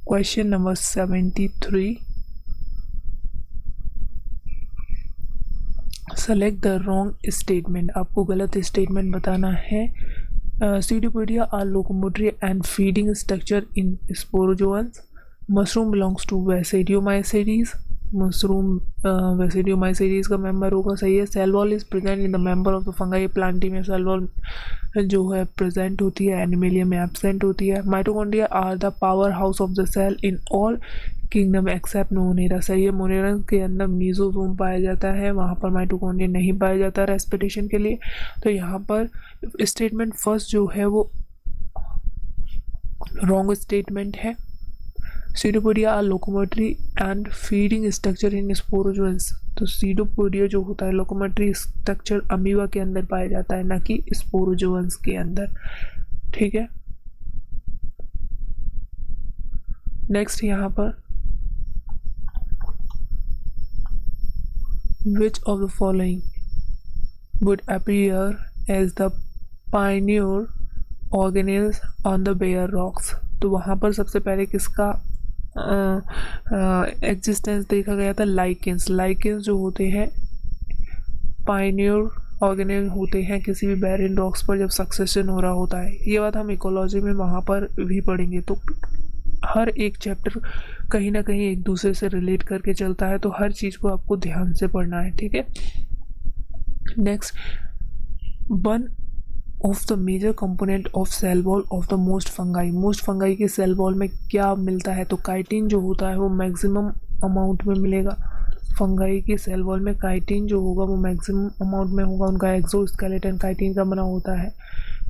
Question number 73, select the wrong statement. आपको गलत statement बताना है। Pseudopodia are locomotory and feeding structure in sporozoans. Mushroom belongs to basidiomycetes. Mushroom basidiomycetes का member होगा, सही है। Cell wall is present in the member of the fungi. Plantae में cell wall जो है प्रेजेंट होती है, एनिमेलिया में एब्सेंट होती है। Mitochondria are the power house of the cell in all kingdom except monera, सही है। मोनेरा के अंदर मीजोजोम पाया जाता है, वहाँ पर माइटोकॉन्ड्रिया नहीं पाया जाता रेस्पिरेशन के लिए। तो यहाँ पर स्टेटमेंट फर्स्ट जो है वो रॉन्ग स्टेटमेंट है। Pseudopodia are locomotory and feeding structure in sporozoans. तो सीडोपोडिया जो होता है लोकोमोटरी स्ट्रक्चर अमीबा के अंदर पाया जाता है, ना कि स्पोरोजोअन्स के अंदर, ठीक है। नेक्स्ट यहाँ पर which of the following would appear as the pioneer organelles on the bare rocks। तो वहाँ पर सबसे पहले किसका एग्जिस्टेंस देखा गया था? लाइकेंस। लाइकेंस जो होते हैं पायनियर ऑर्गेनेल होते हैं किसी भी बैरिन रॉक्स पर जब सक्सेशन हो रहा होता है। ये बात हम इकोलॉजी में वहाँ पर भी पढ़ेंगे। तो हर एक चैप्टर कहीं ना कहीं एक दूसरे से रिलेट करके चलता है, तो हर चीज़ को आपको ध्यान से पढ़ना है, ठीक है। Next, one of the major component of cell wall of the most fungi. Most fungi के सेल वॉल में क्या मिलता है? तो काइटिन जो होता है वो मैक्सिमम अमाउंट में मिलेगा। फंगाई के सेल वॉल में काइटिन जो होगा वो मैक्सिमम अमाउंट में होगा। उनका एक्सोस्केलेटन काइटिन का बना होता है।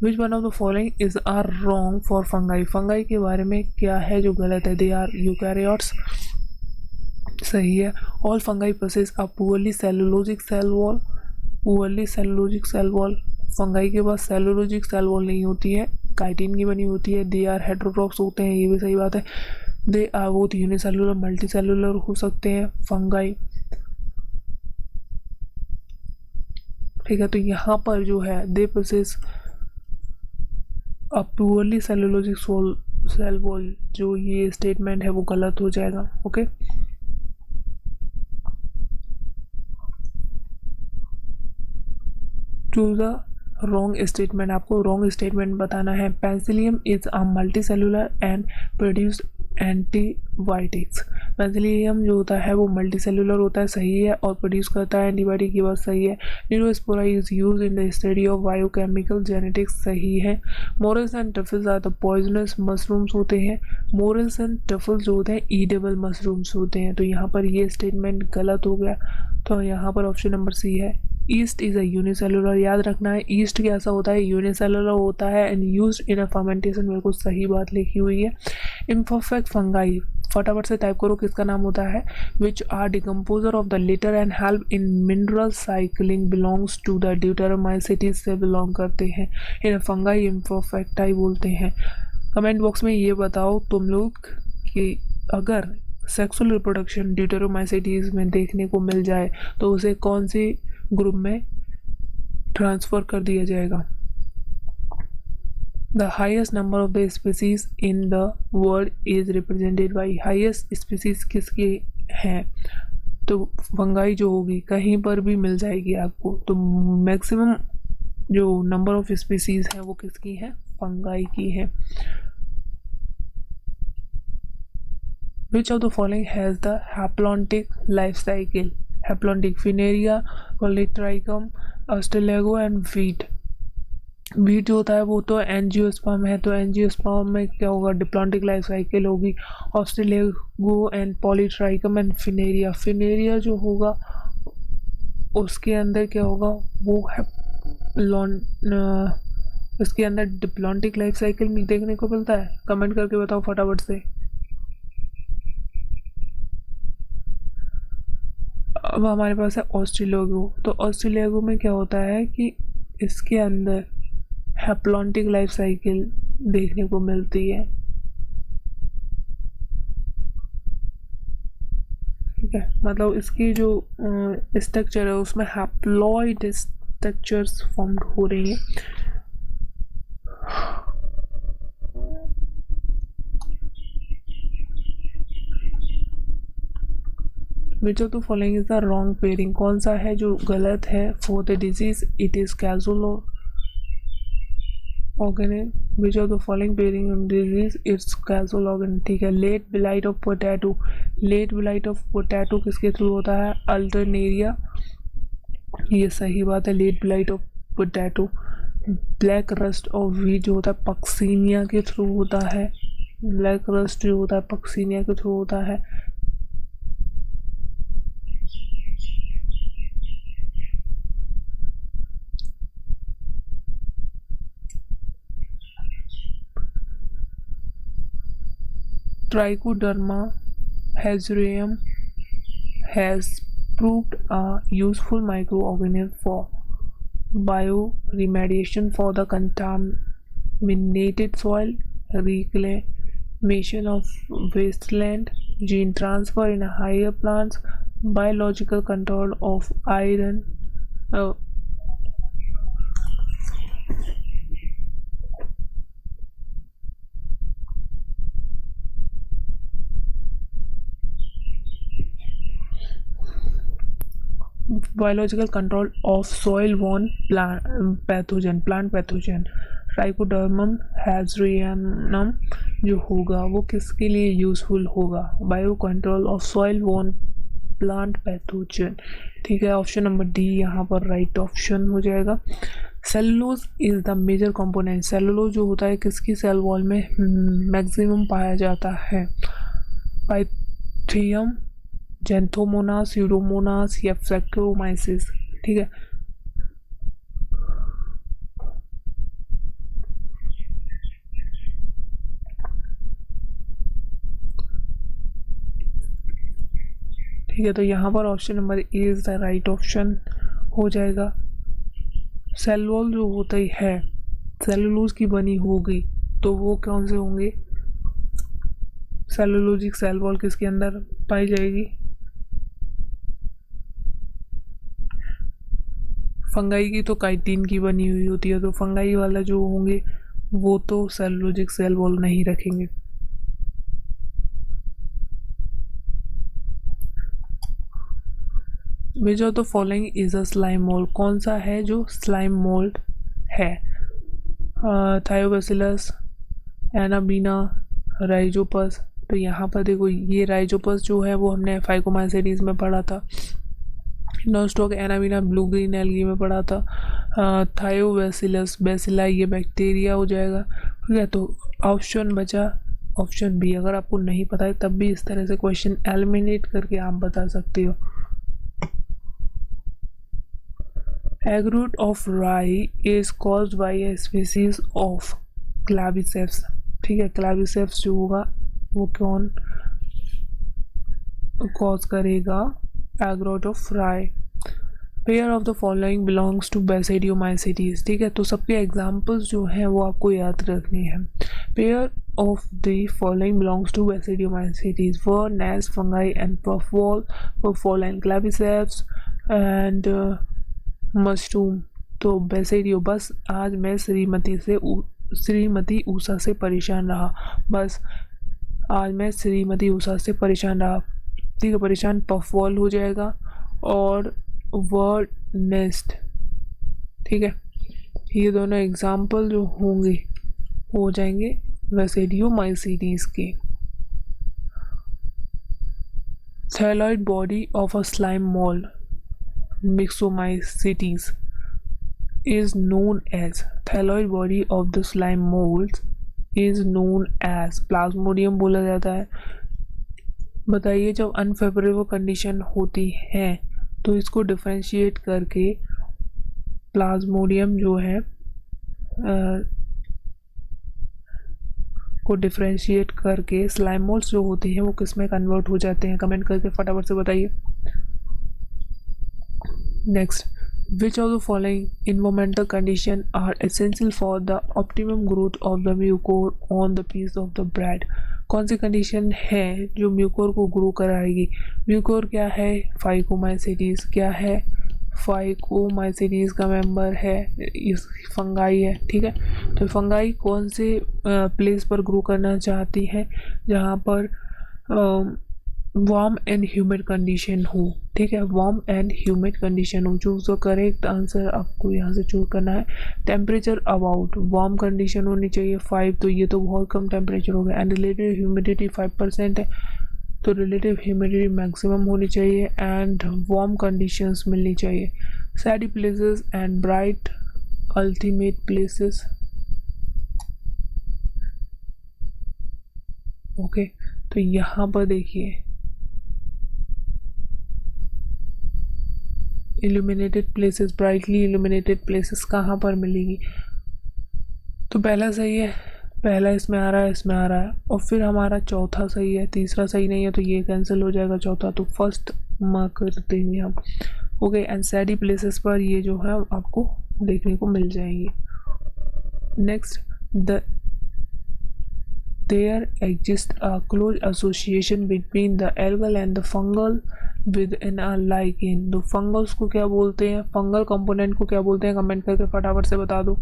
Which one of the following is are wrong for fungi. Fungi के बारे में क्या है जो गलत है? दे आर यूकैरियोट्स, सही है। All fungi possess a purely cellulosic cell wall. Purely cellulosic cell wall, fungi के पास सेलुलोजिक सेल वॉल नहीं होती है, काइटिन की बनी होती है। दे आर हेटेरोट्रॉप्स होते हैं, ये भी सही बात है। They are both unicellular multicellular हो सकते हैं फंगाई, ठीक है। तो यहाँ पर जो है they possess a purely cellulosic cell wall, जो ये स्टेटमेंट है वो गलत हो जाएगा, okay. Choose the wrong statement. आपको रॉन्ग स्टेटमेंट बताना है। Penicillium is a multi cellular and produced antibiotics. Penicillium जो होता है वो मल्टी सेलुलर होता है, सही है, और प्रोड्यूस करता है एंटीबायोटिक, की बात सही है। Neurospora is use in the study of biochemical genetics, सही है। Morels and truffles are the poisonous mushrooms होते हैं। मोरल्स एंड टफल्स जो होते हैं ईडेबल मशरूम्स होते हैं। तो यहाँ पर ये स्टेटमेंट गलत हो गया। तो यहाँ पर ऑप्शन नंबर सी है। ईस्ट इज अ यूनिसेलुलर, याद रखना है ईस्ट कैसा होता है? यूनिसेलुलर होता है and used in a fermentation. मेरे को सही बात लिखी हुई है। इम्परफेक्ट फंगाई, फटाफट से टाइप करो किसका नाम होता है? Which are decomposer of the litter and help in mineral cycling, belongs to the deuteromycetes से बिलोंग करते हैं। इन फंगाई इम्परफेक्टाई बोलते हैं। कमेंट बॉक्स में ये बताओ तुम लोग कि अगर सेक्सुअल रिप्रोडक्शन ड्यूटेरोमाइसीटीज में देखने को मिल जाए तो उसे कौन सी ग्रुप में ट्रांसफ़र कर दिया जाएगा? The highest number of the species in the world is represented by, highest species किसकी है? तो फंगाई जो होगी कहीं पर भी मिल जाएगी आपको। तो मैक्सिमम जो नंबर ऑफ स्पीसीज है वो किसकी है? फंगाई की है। Which of the following has the haplontic life cycle? Haplontic, Funaria, Polytrichum, Australago and wheat। Wheat जो होता है वो तो एंजियोस्पर्म है, तो एंजियोस्पर्म में क्या होगा? डिप्लॉन्टिक लाइफ साइकिल होगी। ऑस्ट्रेलेगो and polytrichum and funaria, funaria जो होगा उसके अंदर क्या होगा? वो है उसके अंदर डिप्लॉन्टिक लाइफ साइकिल देखने को मिलता है। कमेंट करके बताओ फटाफट से। अब हमारे पास है ऑस्ट्रेलेगो। तो ऑस्ट्रेलेगो में क्या होता है कि इसके अंदर हैप्लॉन्टिक लाइफ साइकिल देखने को मिलती है, ठीक है। मतलब इसकी जो स्ट्रक्चर है उसमें हैप्लॉइड स्ट्रक्चर्स फॉर्म हो रही हैं। Which of the following is the wrong pairing, कौन सा है जो गलत है for the disease, it is casual organic, which of the following pairing disease its casual organic. ठीक है, late blight of potato, late blight of potato किसके through होता है, अल्टरनेरिया, ये सही बात है, late blight of potato. Black rust of wheat जो होता है पक्सीनिया के थ्रू होता है, ब्लैक रस्ट जो होता है पक्सीनिया के थ्रू होता है। ट्राइकोडर्मा हैज़रियम has proved a useful microorganism for bioremediation for the contaminated soil, reclamation of wasteland, gene transfer in higher plants, biological control of iron, biological control of soil-borne plant pathogen। Trichoderma हैज़रियम जो होगा वो किसके लिए useful होगा, bio control of soil borne plant pathogen. ठीक है, option number D यहाँ पर राइट ऑप्शन हो जाएगा। Cellulose is the major component, cellulose जो होता है किसकी सेल वॉल में मैक्सिमम पाया जाता है, पाइथियम, जेंथोमोनास, यूडोमोनास या फ्लेक्टोमाइसिस। ठीक है, ठीक है, तो यहाँ पर option number A is the right option हो जाएगा। सेल वॉल जो होता ही है सेलुलोज की बनी होगी तो वो कौन से होंगे, सेलुलोजिक सेल वॉल किसके अंदर पाई जाएगी, फंगाई की तो काइटिन की बनी हुई होती है, तो फंगाई वाला जो होंगे वो तो सेलुलोजिक सेल वॉल नहीं रखेंगे। विच of the following is a slime mould, कौन सा है जो स्लाइम मोल्ड है, थायोबैसिलस, एनाबीना, राइजोपस। तो यहाँ पर देखो ये राइजोपस जो है वो हमने फाइकोमाइसीटीज में पढ़ा था, नॉनस्टॉक एनाबीना ब्लू ग्रीन एल्गी में पढ़ा था, थायोबैसिलस बैसिलाई ये बैक्टीरिया हो जाएगा। ठीक है, तो ऑप्शन बचा ऑप्शन बी। अगर आपको नहीं पता है तब भी इस तरह से क्वेश्चन एलिमिनेट करके आप बता सकते हो। एगरूट of rye is caused by a species of Claviceps. ठीक है, क्लाविसेप्स जो होगा वो कौन कॉज करेगा, एगरूट of rye. Pair of the following belongs to basidiomycetes. ठीक है, तो सबके एग्जांपल्स जो हैं वो आपको याद रखनी है। Pair of the following belongs to Basidiomycetes: fern, gnats, fungi and puffball and claviceps and mushroom। तो बेसिडियो, बस आज मैं श्रीमती उषा से परेशान रहा, बस आज मैं श्रीमती उषा से परेशान रहा। ठीक है, परेशान पफबॉल हो जाएगा और वर्ड नेस्ट। ठीक है, ये दोनों एग्जाम्पल जो होंगे हो जाएंगे बेसिडियोमाइसीटीज के। Thalloid body of a slime mould myxomycetes is known as, thalloid body of the slime moulds is known as plasmodium बोला जाता है। बताइए, जब अनफेवरेबल कंडीशन होती है तो इसको डिफरेंशिएट करके प्लाज्मोडियम जो है को डिफरेंशिएट करके स्लाइम मोल्ड्स जो होते हैं वो किस में कन्वर्ट हो जाते हैं, कमेंट करके फटाफट से बताइए। Next, which of the following environmental conditions are essential for the optimum growth of the mucor on the piece of the bread। कौन सी कंडीशन है जो म्यूकोर को ग्रो कराएगी। म्यूकोर क्या है, फाइकोमाइसीटीज क्या है, फाइकोमाइसीटीज का मेंबर है, इस फंगाई है। ठीक है, तो फंगाई कौन से प्लेस पर ग्रो करना चाहती है जहाँ पर वार्म एंड ह्यूमिड कंडीशन हो, ठीक है, वार्म एंड ह्यूमिड कंडीशन हो। चूज द करेक्ट आंसर आपको यहाँ से चूज करना है। टेम्परेचर अबाउट, वार्म कंडीशन होनी चाहिए 5, तो ये तो बहुत कम टेम्परेचर हो गया। एंड रिलेटिव ह्यूमिडिटी 5% है, तो रिलेटिव ह्यूमिडिटी मैक्सिमम होनी चाहिए। एंड वार्म कंडीशंस मिलनी चाहिए। Shady places and bright ultimate places, okay. तो यहाँ पर देखिए illuminated places, brightly illuminated places कहाँ पर मिलेगी? तो पहला सही है, पहला इसमें आ रहा है, इसमें आ रहा है, और फिर हमारा चौथा सही है, तीसरा सही नहीं है तो ये कैंसिल हो जाएगा चौथा, तो फर्स्ट मार्क कर देंगे हम, ओके। एंड सैडी प्लेसेस पर ये जो है आपको देखने को मिल जाएंगी। Next, the there exists a close association between the algal and the fungal within a lichen। तो फंगल्स को क्या बोलते हैं, फंगल कंपोनेंट को क्या बोलते हैं, कमेंट करके फटाफट से बता दो।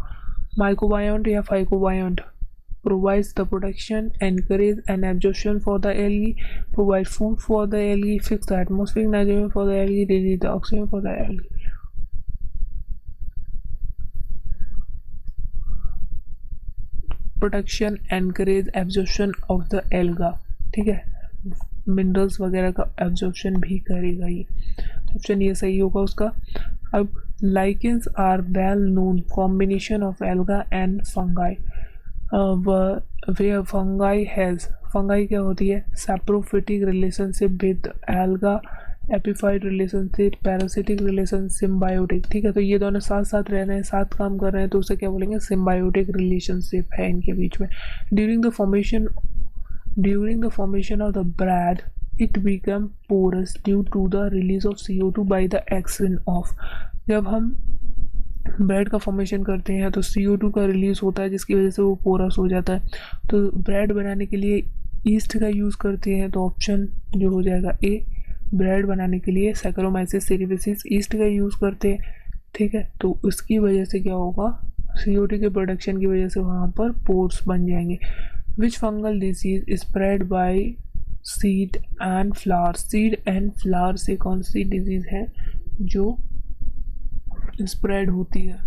माइक्रोबायोन्ट या फाइकोबायोन्ट? provides the protection, encourage and absorption for the algae, provide food for the algae, fix the atmospheric nitrogen for the algae, release the oxygen for the algae। Protection, encourage, absorption of the alga, ठीक है, minerals वगैरह का absorption भी करेगा ये, तो option ये सही होगा उसका। अब lichens are well known combination of alga and fungi, वे फंगाई हैज़, फंगाई क्या होती है, saprophytic relationship with alga, epiphytic relationship, parasitic relation, symbiotic, ठीक है। तो ये दोनों साथ साथ रह रहे हैं, साथ काम कर रहे हैं, तो उसे क्या बोलेंगे, सिम्बायोटिक रिलेशनशिप है इनके बीच में। During the formation of the bread it become porous due to the release of CO2 by the action of, जब हम ब्रेड का फॉर्मेशन करते हैं तो CO2 का रिलीज होता है जिसकी वजह से वो पोरस हो जाता है। तो ब्रेड बनाने के लिए ईस्ट का यूज़ करते हैं, तो ऑप्शन जो हो जाएगा ए, ब्रेड बनाने के लिए सैकरोमाइसिस सेरेविसिस ईस्ट का यूज़ करते हैं, ठीक है। तो उसकी वजह से क्या होगा, CO2 के प्रोडक्शन की वजह से वहाँ पर पोर्स बन जाएंगे। Which fungal disease spread by seed and flower, seed and flower से कौन सी डिजीज है जो स्प्रेड होती है?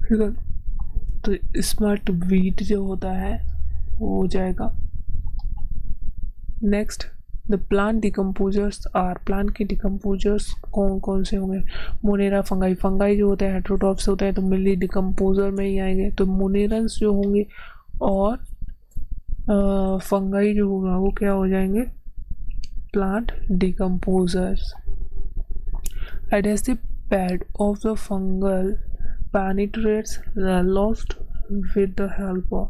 ठीक है, तो स्मार्ट वीट जो होता है वो हो जाएगा। Next, the plant decomposers are, plant के डिकम्पोजर्स कौन कौन से होंगे? मोनेरा फंगाई, फंगाई जो होता है हेट्रोटॉप्स होता है तो मिली डिकम्पोजर में ही आएंगे, तो मोनेरंस जो होंगे और फंगाई जो होगा वो क्या हो जाएंगे, plant decomposers. Adhesive pad of the fungal penetrates the lost with the help of,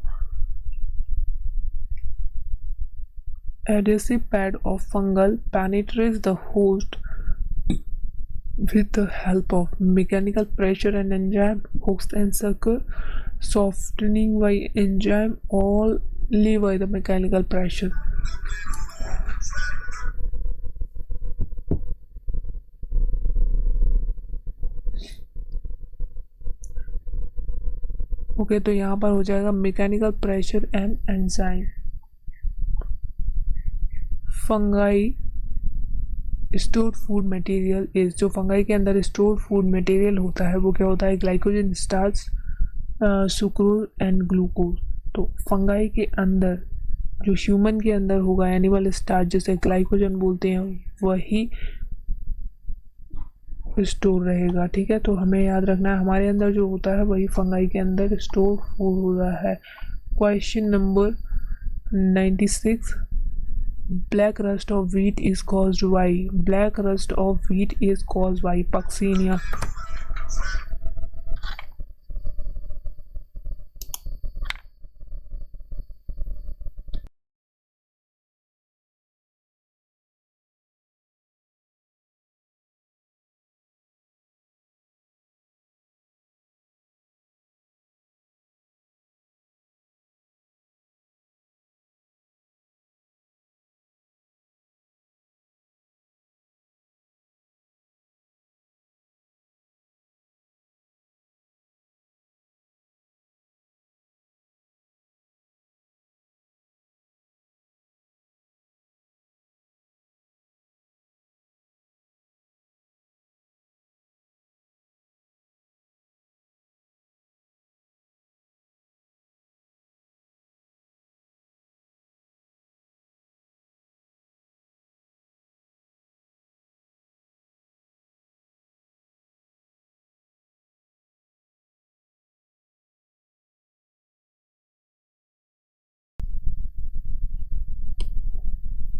adhesive pad of fungal penetrates the host with the help of mechanical pressure and enzyme hooks and sucker, softening by enzyme only by the mechanical pressure। Okay, तो यहाँ पर हो जाएगा mechanical pressure and enzyme. Fungi store food material is, जो fungi के अंदर store food material होता है वो क्या होता है, glycogen, starch, sucrose and glucose. तो फंगाई के अंदर जो ह्यूमन के अंदर होगा एनिमल स्टार्च जिसे ग्लाइकोजन बोलते हैं वही स्टोर रहेगा, ठीक है। तो हमें याद रखना है हमारे अंदर जो होता है वही फंगाई के अंदर स्टोर फूड होता है। Question number 96, black rust of wheat is caused by, black rust of wheat is caused by Puccinia।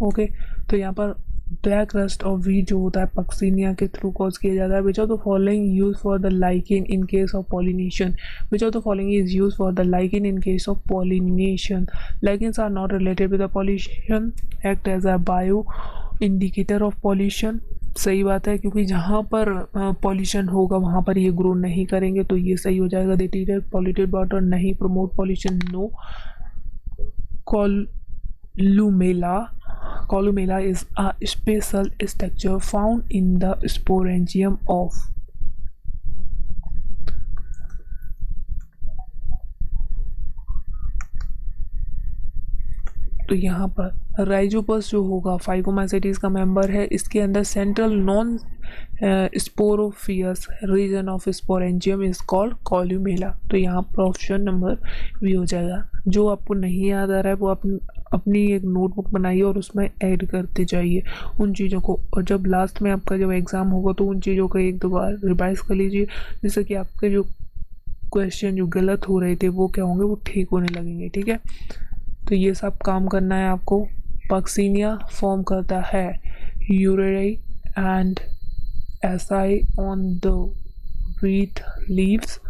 Okay, तो यहाँ पर ब्लैक रस्ट और वीट जो होता है पक्सीनिया के थ्रू कॉज किया जाता है। Which of the following use for the lichen in case of pollination, which of the following is use for the lichen in case of pollination. Lichens are not related with the pollution, act as a bio indicator of pollution. सही बात है, क्योंकि जहाँ पर pollution होगा वहाँ पर ये ग्रो नहीं करेंगे, तो ये सही हो जाएगा। दे ट्रीट पॉल्यूटेड वाटर, नहीं। Promote pollution, no. Columella is a special structure found in the sporangium of तो यहाँ पर राइजोपस जो होगा फाइकोमाइसेटीज का मेंबर है। इसके अंदर central non sporiferous region of sporangium is called columella. तो यहाँ पर ऑप्शन नंबर बी हो जाएगा। जो आपको नहीं याद आ रहा है वो अपनी एक नोटबुक बनाइए और उसमें ऐड करते जाइए उन चीज़ों को, और जब लास्ट में आपका जब एग्ज़ाम होगा तो उन चीज़ों का एक दो बार रिवाइज कर लीजिए, जिससे कि आपके जो क्वेश्चन जो गलत हो रहे थे वो क्या होंगे, वो ठीक होने लगेंगे। ठीक है, तो ये सब काम करना है आपको। पक्सीनिया फॉर्म करता है uredia and aecia on the wheat leaves.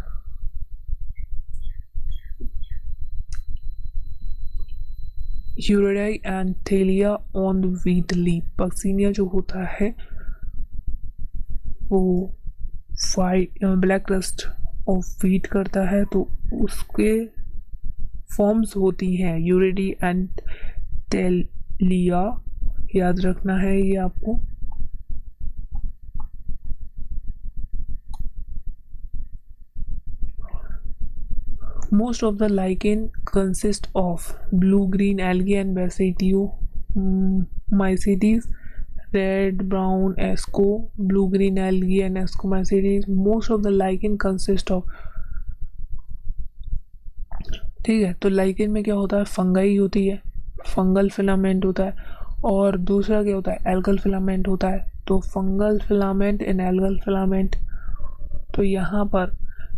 Uredia and telia on the wheat leaf. Puccinia जो होता है वो ब्लैक रस्ट ऑफ व्हीट करता है, तो उसके फॉर्म्स होती हैं यूरेडी एंड टेलिया। याद रखना है ये आपको। Most of the lichen consist of blue-green algae and Basidiomycetes, red, brown, esco, blue-green algae and Ascomycetes. Most of the lichen consist of, ठीक है। तो लाइकेन में क्या होता है, फंगाई होती है, फंगल फिलामेंट होता है, और दूसरा क्या होता है, एल्गल फिलामेंट होता है। तो fungal filament and algal filament. तो यहाँ पर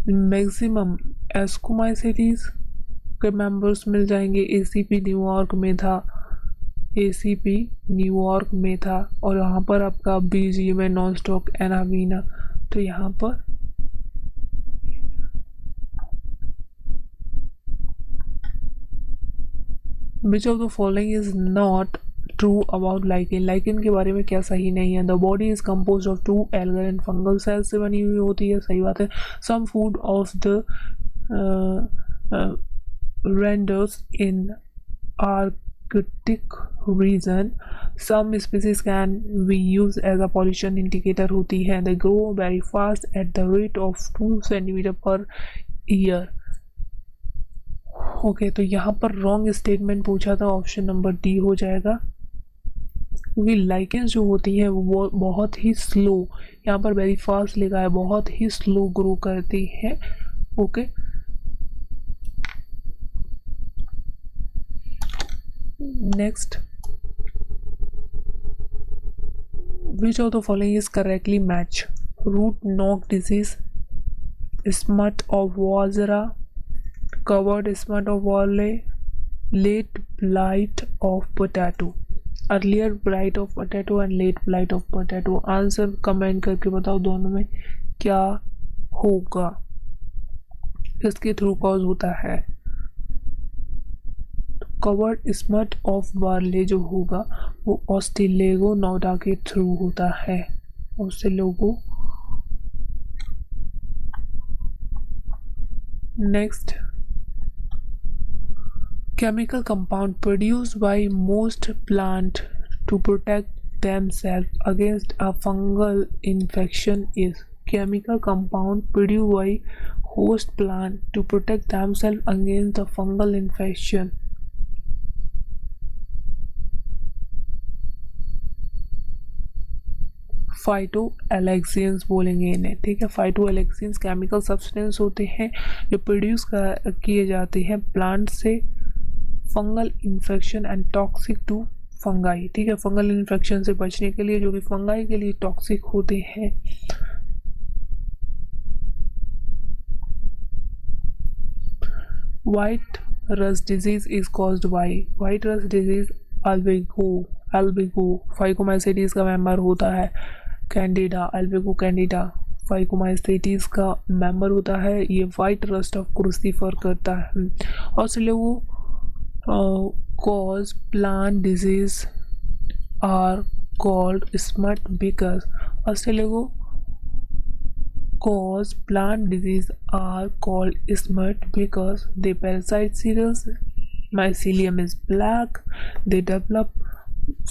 मैक्सिमम एस्कोमाइसेटीज के मेंबर्स मिल जाएंगे। एसीपी न्यूयॉर्क में था, एसीपी न्यूयॉर्क में था, और यहाँ पर आपका बीजी में नॉन स्टॉक एनावीना। तो यहाँ पर which of the following is not true about lichen. Lichen के बारे में क्या सही नहीं है। The body is compose of 2 algal and fungal cells से बनी हुई होती है। सही बात है। Some food of the reindeers in Arctic region, some species can be use as a pollution indicator होती है। They grow very fast at the rate of 2 centimetre per year. Okay, तो यहाँ पर रॉन्ग स्टेटमेंट पूछा था, option number D हो जाएगा, क्योंकि लाइकेंस जो होती है वो बहुत ही स्लो, यहाँ पर वेरी फास्ट लिखा है, बहुत ही स्लो ग्रो करती है। Okay, next, which of the following is correctly match. Root knot disease, smut of bajra, covered smut of barley, late blight of potato। earlier blight of potato and late blight of potato। Answer comment करके बताओ दोनों में क्या होगा, किसके through cause होता है। Covered smut of barley जो होगा वो ऑस्ट्रेलेगो नोडा के थ्रू होता है। ऑस्ट्रेलेगो। Next, chemical compound produced by most plant to protect themselves against a fungal infection is। chemical compound produced by host plant to protect themselves against a fungal infection। Phytoalexins बोलेंगे इन्हें। ठीक है, phyto एलेक्सियंस chemical substance होते हैं जो produce किए जाते हैं प्लांट से, fungal infection and toxic to fungi. ठीक है, फंगल इन्फेक्शन से बचने के लिए, जो कि फंगाई के लिए टॉक्सिक होते हैं। White rust disease is caused by. White rust disease Albugo Albugo phycomycetes का मेंबर होता है। कैंडिडा, अल्बिगो कैंडिडा फाइकोमाइसीटीज का मेंबर होता है। ये वाइट रस्ट ऑफ क्रूसीफर करता है। Australia cause plant disease are called smut because Australia cause plant disease are called smut because they parasite cereals. Mycelium is black. They develop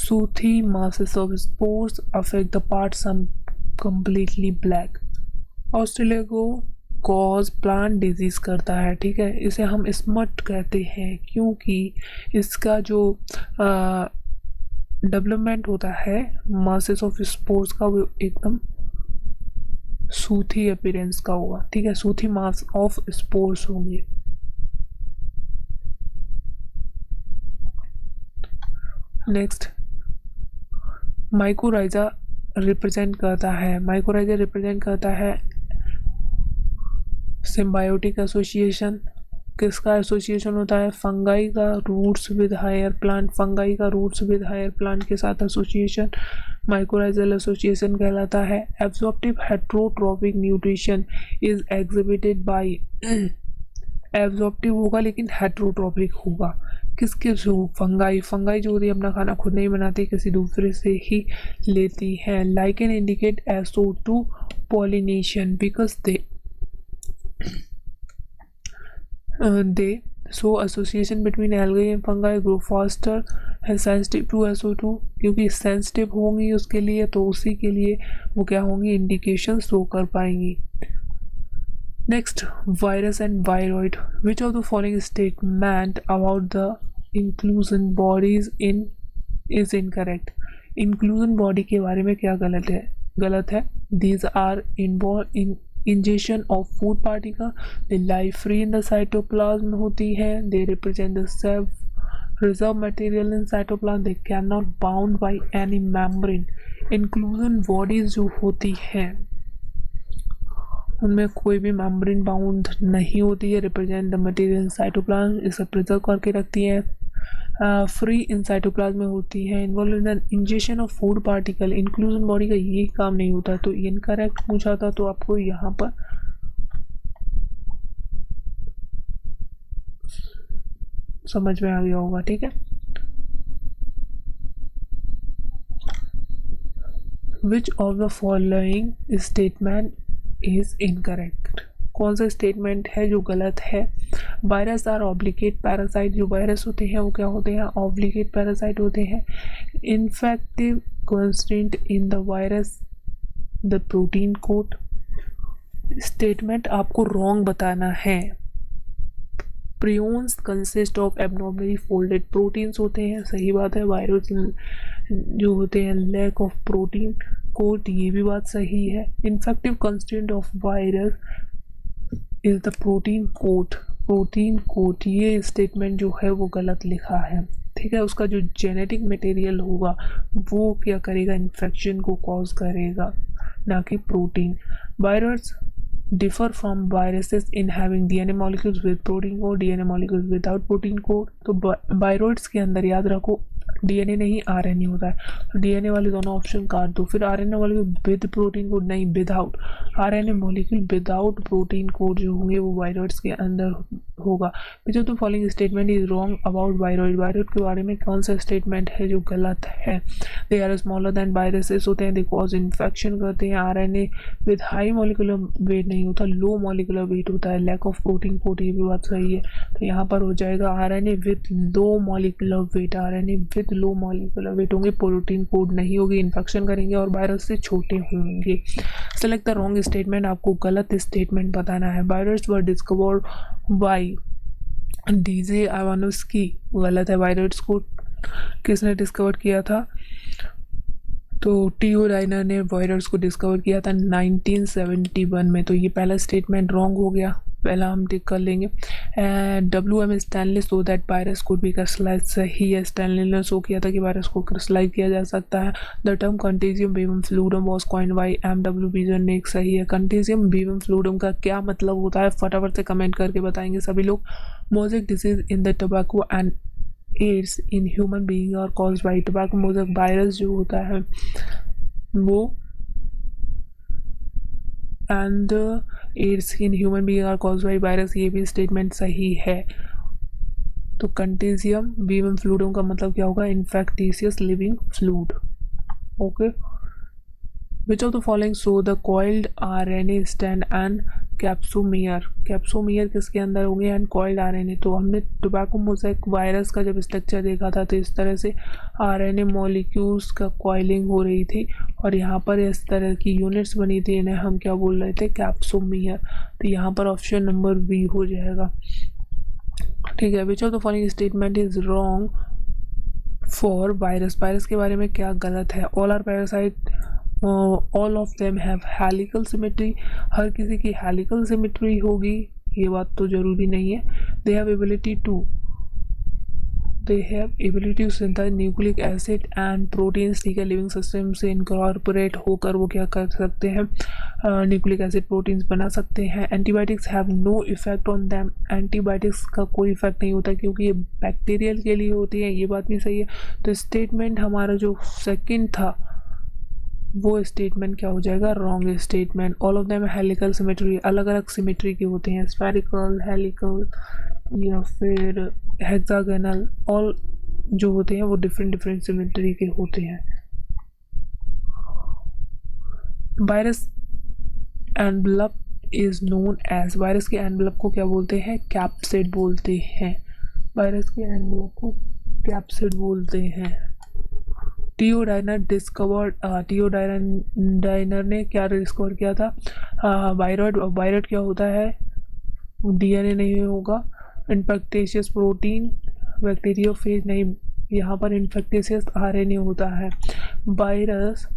sooty masses of spores affect the parts some completely black. Australia को cause plant disease करता है, ठीक है। इसे हम smut कहते हैं क्योंकि इसका जो डेवलपमेंट होता है मासेस ऑफ स्पोर्स का वो एकदम सूथी अपीयरेंस का होगा, ठीक है। सूथी मास ऑफ स्पोर्स होंगे। नेक्स्ट माइकोराइजा रिप्रेजेंट करता है सिम्बायोटिक एसोसिएशन। किसका एसोसिएशन होता है? फंगाई का रूट्स विद हायर प्लांट के साथ एसोसिएशन माइकोराइजल एसोसिएशन कहलाता है। Absorptive heterotrophic nutrition is exhibited by, absorptive होगा लेकिन हेट्रोट्रॉपिक होगा। किसके थ्रू? फंगाई जो होती है अपना खाना खुद नहीं बनाती, किसी दूसरे से ही लेती हैं। Lichen indicate SO2 pollination because they show association between algae and fungi grow faster and sensitive to SO2, क्योंकि सेंसिटिव होंगी उसके लिए तो उसी के लिए वो क्या होंगी, इंडिकेशन शो कर पाएंगी। Next virus and viroid. Which of the following statement about the inclusion bodies in is incorrect. Inclusion body के बारे में क्या गलत है। These are involve in ingestion of food particle, they lie free in the cytoplasm होती है, they represent the self reserve material in cytoplasm, they cannot bound by any membrane। inclusion bodies जो होती है उनमें कोई भी मेम्ब्रेन बाउंड नहीं होती है, represent the material in cytoplasm, इसे प्रिजर्व करके रखती है, फ्री इन साइटोप्लाज्म में होती है। Involve in the injection of food particle, inclusion body का ये काम नहीं होता। तो इनकरेक्ट पूछा था तो आपको यहाँ पर समझ में आ गया होगा, ठीक है। Which of the following statement is incorrect. कौन सा स्टेटमेंट है जो गलत है? वायरस आर ऑब्लिगेट पैरासाइट, जो वायरस होते हैं वो क्या होते हैं? ऑब्लिगेट पैरासाइट होते हैं। Infective constant in the virus the protein code. Statement आपको रॉन्ग बताना है। Prions consist of abnormally folded proteins होते हैं, सही बात है। वायरस जो होते हैं लैक ऑफ प्रोटीन कोड, ये भी बात सही है। Infective constant of virus is the protein code, ये स्टेटमेंट जो है वो गलत लिखा है, ठीक है। उसका जो जेनेटिक मटेरियल होगा वो क्या करेगा, इन्फेक्शन को कॉज करेगा, ना कि protein. Virus differ from viruses in having DNA molecules with protein code, DNA molecules without protein code। तो वायरॉइड्स के अंदर याद रखो DNA नहीं RNA होता है, तो DNA वाले दोनों ऑप्शन काट दो। फिर RNA molecule with protein code नहीं, without. RNA molecule without protein code जो होंगे वो वायरॉइड्स के अंदर होगा। जो तो following statement is wrong about viroid के बारे में कौन सा स्टेटमेंट है जो गलत है? They are smaller than viruses होते हैं, दे कॉज इन्फेक्शन करते हैं। RNA with high molecular weight नहीं होता, लो मॉलिकुलर वेट होता है। लैक ऑफ प्रोटीन कोड, ये भी बात सही है। तो यहाँ पर हो जाएगा RNA with low molecular weight, RNA with low molecular weight होंगे, प्रोटीन कोड नहीं होगी, इन्फेक्शन करेंगे और वायरस से छोटे होंगे। सेलेक्ट द रॉन्ग स्टेटमेंट, आपको गलत स्टेटमेंट बताना है। Virus were discovered by DJ Ivanovsky, गलत है। वायरस को किसने डिस्कवर किया था? तो T.O. राइनर ने वायरस को डिस्कवर किया था 1971 में। तो ये पहला स्टेटमेंट रॉन्ग हो गया, पहला हम टिक कर लेंगे। WM Stanley so that virus को भी क्रिस्टलाइज, सही है। स्टैनली ने शो किया था कि वायरस को क्रिस्टलाइज किया जा सकता है। The term contagium vivum fluidum was coined by M.W. Beijerinck, सही है। कंटेजियम बीवम फ्लूइडम का क्या मतलब होता है? फटाफट से कमेंट करके बताएंगे सभी लोग। Mosaic disease in the tobacco and AIDS in human being are caused by tobacco mosaic virus जो होता है वो and AIDS in human being are caused by virus, ये भी स्टेटमेंट सही है। तो कंटेजियम वीवम फ्लूइडम का मतलब क्या होगा? Infectious living fluid. Okay, which of the following show the coiled RNA stand and capsomere? Capsomere किसके अंदर होंगे एंड कॉइल्ड आरएनए? तो हमने टोबैको मोज़ेक वायरस का जब स्ट्रक्चर देखा था तो इस तरह से आरएनए मॉलिक्यूल्स का कॉइलिंग हो रही थी और यहाँ पर इस तरह की यूनिट्स बनी थी, इन्हें हम क्या बोल रहे थे? कैप्सोमियर। तो यहाँ पर ऑप्शन नंबर बी हो जाएगा। ठीक है, which of the following statement is wrong for virus? Virus के बारे में क्या गलत है? All are parasite all of them have helical symmetry, हर किसी की हेलिकल सिमेट्री होगी, ये बात तो ज़रूरी नहीं है। They have ability to synthesize nucleic acid and proteins. ठीक है, लिविंग सिस्टम से इनकॉर्पोरेट होकर वो क्या कर सकते हैं? न्यूक्लिक एसिड प्रोटीन्स बना सकते हैं। Antibiotics have no effect on them, antibiotics का कोई इफेक्ट नहीं होता क्योंकि ये बैक्टीरियल के लिए होती है, ये बात भी सही है। तो स्टेटमेंट हमारा जो सेकंड था वो स्टेटमेंट क्या हो जाएगा? Wrong statement. All of them helical symmetry, अलग अलग सिमेट्री के होते हैं, स्फेरिकल, हेलिकल या फिर हेक्सागोनल, ऑल जो होते हैं वो डिफरेंट डिफरेंट सिमेट्री के होते हैं। Virus envelope is known as, virus के एनवलप को क्या बोलते हैं? कैप्सिड बोलते हैं। वायरस के एनवलप को कैप्सिड बोलते हैं। टियोडाइनर ने क्या डिस्कवर किया था? वायरॉइड। वायरॉइड क्या होता है? डीएनए नहीं होगा। इन्फेक्टिशियस प्रोटीन, बैक्टीरियोफेज नहीं, यहाँ पर इन्फेक्टिशियस आरएनए होता है। Virus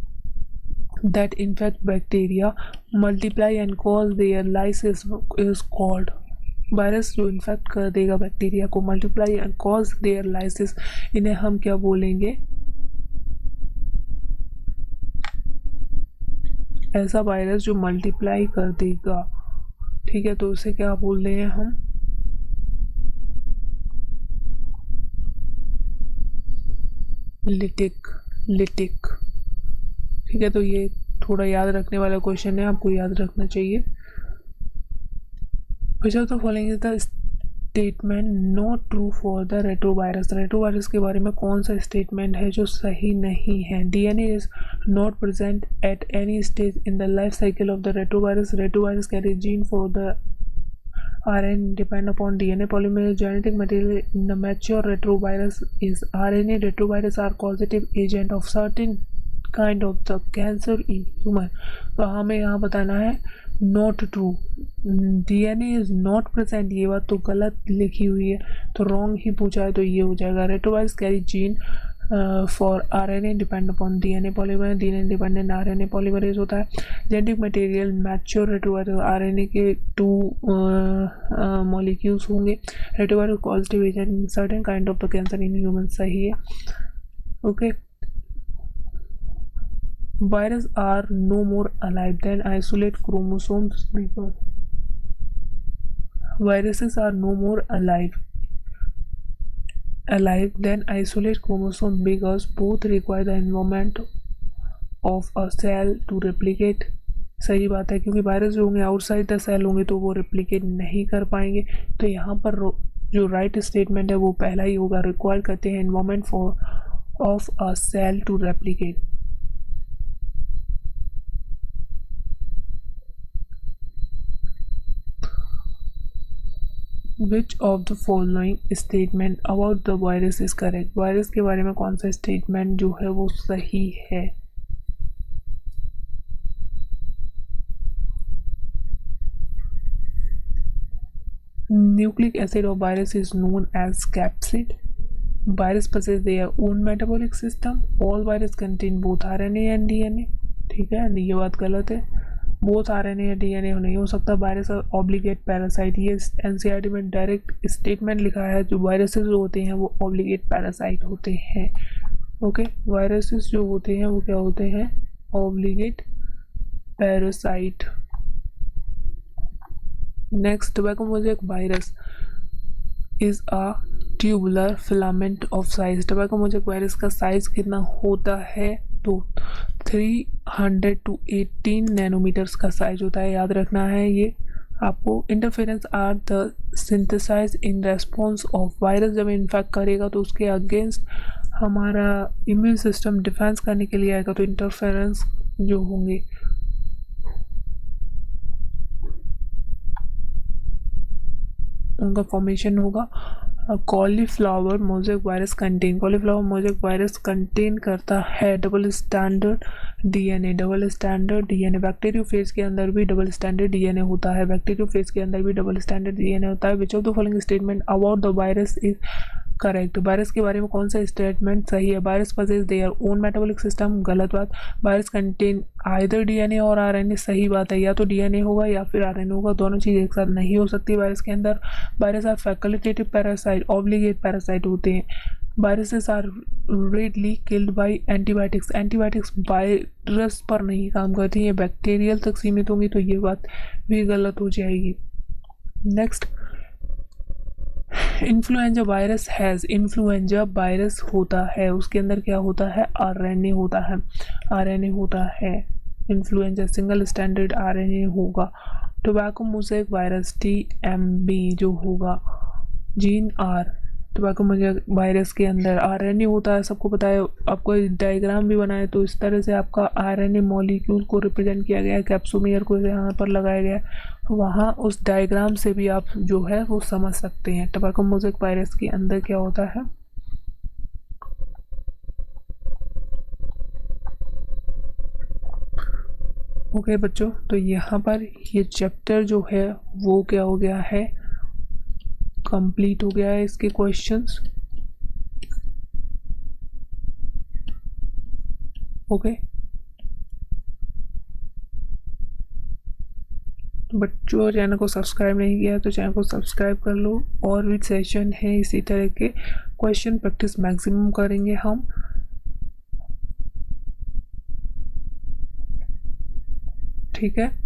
that infect bacteria multiply and cause their lysis is called, virus जो इन्फेक्ट कर देगा बैक्टीरिया को, multiply and cause their lysis, इन्हें हम क्या बोलेंगे? ऐसा वायरस जो मल्टीप्लाई कर देगा। ठीक है, तो उसे क्या बोल रहे हैं हम? लिटिक। ठीक है, तो ये थोड़ा याद रखने वाला क्वेश्चन है, आपको याद रखना चाहिए। विच of the following is the statement not true for the retrovirus? Retrovirus के बारे में कौन सा स्टेटमेंट है जो सही नहीं है? DNA is not present at any stage in the life cycle of the retrovirus. Retrovirus carry gene for the RNA depend upon DNA polymerase. Genetic material in the mature retrovirus is RNA. Retrovirus are causative agent of certain kind of the cancer in human. तो हमें यहाँ बताना है not true, DNA is not present, ये बात तो गलत लिखी हुई है, तो रॉन्ग ही पूछा है, तो ये हो जाएगा। Retrovirus carry gene for RNA depend upon DNA polymerase, DNA dependent RNA polymerase होता है। Genetic material mature retrovirus, RNA के 2 मॉलिक्यूल्स होंगे। Retrovirus positive agent certain kind of the cancer in human, सही है। Okay, viruses are no more alive than isolate chromosomes because viruses are no more alive than isolate chromosomes because both require the environment of a cell to replicate. सही बात है, क्योंकि virus जो होंगे outside the cell होंगे तो वो replicate नहीं कर पाएंगे। तो यहाँ पर जो राइट स्टेटमेंट है वो पहला ही होगा, रिक्वायर करते हैं environment for of a cell to replicate. Which of the following statement about the virus is correct? Virus के बारे में कौन सा स्टेटमेंट जो है वो सही है? Nucleic acid of virus is known as capsid. Virus possess their own metabolic system. All virus contain both RNA and DNA. ठीक है, ये बात गलत है, बोथ RNA या DNA नहीं हो सकता। वायरस ऑब्लिगेट पैरासाइट, ये NCERT में डायरेक्ट स्टेटमेंट लिखा है, जो वायरसेस जो होते हैं वो ऑब्लिगेट पैरासाइट होते हैं। ओके, वायरसेस जो होते हैं वो क्या होते हैं? Obligate parasite. Next, tobacco mosaic virus is a tubular filament of size. Tobacco mosaic virus का साइज कितना होता है? तो 300 to 18 नैनोमीटर्स का साइज होता है, याद रखना है ये आपको। Interference are the synthesize in response of virus. जब इन्फेक्ट करेगा तो उसके अगेंस्ट हमारा इम्यून सिस्टम डिफेंस करने के लिए आएगा, तो इंटरफेरेंस जो होंगे उनका फॉर्मेशन होगा। कॉलीफ्लावर मोज़ेक वायरस कंटेन करता है डबल स्टैंडर्ड डीएनए। बैक्टीरियोफेज के अंदर भी डबल स्टैंडर्ड डीएनए होता है। Which of the following statement about the virus is correct? Virus के बारे में कौन सा स्टेटमेंट सही है? Virus possess their own metabolic system, गलत बात। वायरस कंटेन आइदर डीएनए और आरएनए, सही बात है, या तो डीएनए होगा या फिर आरएनए होगा, दोनों चीज़ एक साथ नहीं हो सकती वायरस के अंदर। Virus are facultative parasite, obligate parasite होते हैं। Viruses are readily killed by antibiotics. Antibiotics virus पर नहीं काम करती, ये बैक्टीरियल तक सीमित होंगी, तो ये बात भी गलत हो जाएगी। नेक्स्ट, इन्फ्लुएंजा वायरस होता है, उसके अंदर क्या होता है? आरएनए होता है। इन्फ्लुएंजा सिंगल स्टैंडर्ड आरएनए होगा। टोबैको मोज़ेक वायरस टीएमबी जो होगा, gene are. Tobacco mosaic virus के अंदर आरएनए होता है, सबको पता है। आपको डायग्राम भी बनाए तो इस तरह से आपका आरएनए मॉलिक्यूल को रिप्रेजेंट किया गया है, कैप्सोमियर को यहाँ पर लगाया गया है, वहाँ उस डायग्राम से भी आप जो है वो समझ सकते हैं टोबैको मोज़ेक वायरस के अंदर क्या होता है। ओके बच्चों, तो यहाँ पर ये चैप्टर जो है वो क्या हो गया है? कंप्लीट हो गया है, इसके क्वेश्चंस। ओके बच्चों, चैनल को सब्सक्राइब नहीं किया तो चैनल को सब्सक्राइब कर लो। और भी सेशन है इसी तरह के, क्वेश्चन प्रैक्टिस मैक्सिमम करेंगे हम। ठीक है।